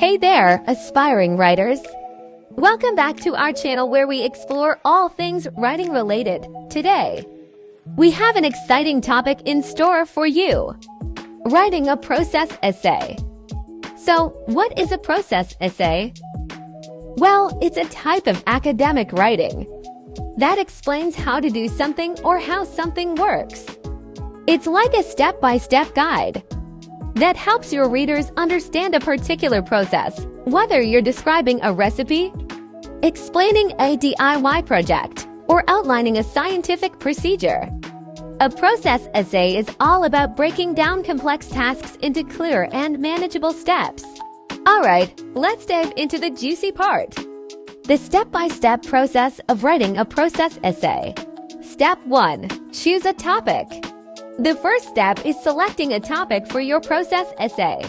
Hey there, aspiring writers! Welcome back to our channel where we explore all things writing related. Today, we have an exciting topic in store for you: writing a process essay. So, what is a process essay? Well, it's a type of academic writing that explains how to do something or how something works. It's like a step-by-step guide that helps your readers understand a particular process, whether you're describing a recipe, explaining a DIY project, or outlining a scientific procedure. A process essay is all about breaking down complex tasks into clear and manageable steps. Alright, let's dive into the juicy part: the step-by-step process of writing a process essay. Step 1. Choose a topic. The first step is selecting a topic for your process essay.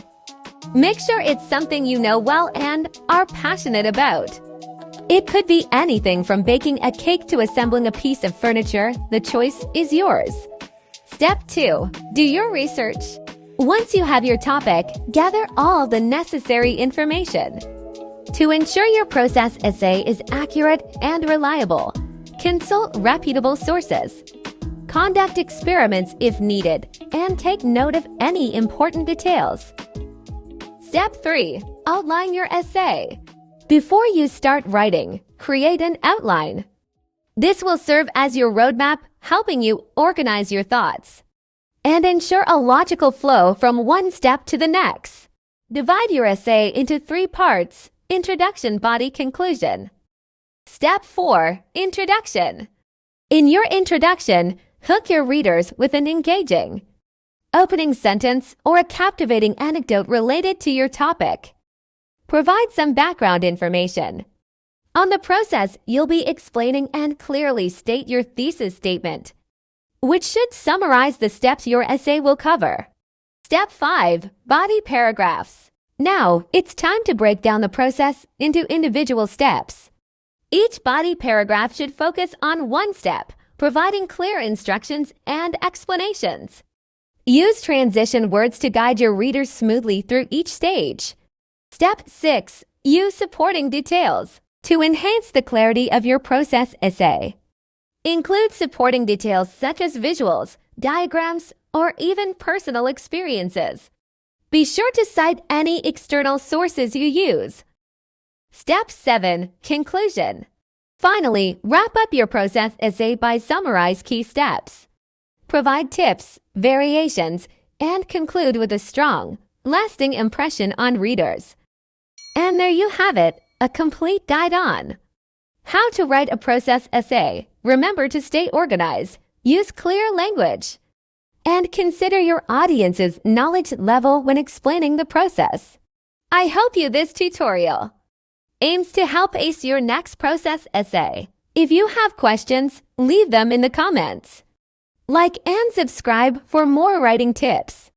Make sure it's something you know well and are passionate about. It could be anything from baking a cake to assembling a piece of furniture. The choice is yours. Step 2. Do your research. Once you have your topic, gather all the necessary information. To ensure your process essay is accurate and reliable, consult reputable sources. Conduct experiments if needed, and take note of any important details. Step 3. Outline your essay. Before you start writing, create an outline. This will serve as your roadmap, helping you organize your thoughts and ensure a logical flow from one step to the next. Divide your essay into 3 parts: introduction, body, conclusion. Step 4. Introduction. In your introduction, hook your readers with an engaging opening sentence or a captivating anecdote related to your topic. Provide some background information on the process you'll be explaining and clearly state your thesis statement, which should summarize the steps your essay will cover. Step 5. Body paragraphs. Now, it's time to break down the process into individual steps. Each body paragraph should focus on one step, providing clear instructions and explanations. Use transition words to guide your readers smoothly through each stage. Step 6. Use supporting details to enhance the clarity of your process essay. Include supporting details such as visuals, diagrams, or even personal experiences. Be sure to cite any external sources you use. Step 7. Conclusion. Finally, wrap up your process essay by summarize key steps. Provide tips, variations, and conclude with a strong, lasting impression on readers. And there you have it, a complete guide on how to write a process essay. Remember to stay organized, use clear language, and consider your audience's knowledge level when explaining the process. I hope this tutorial aims to help ace your next process essay. If you have questions, leave them in the comments. Like and subscribe for more writing tips.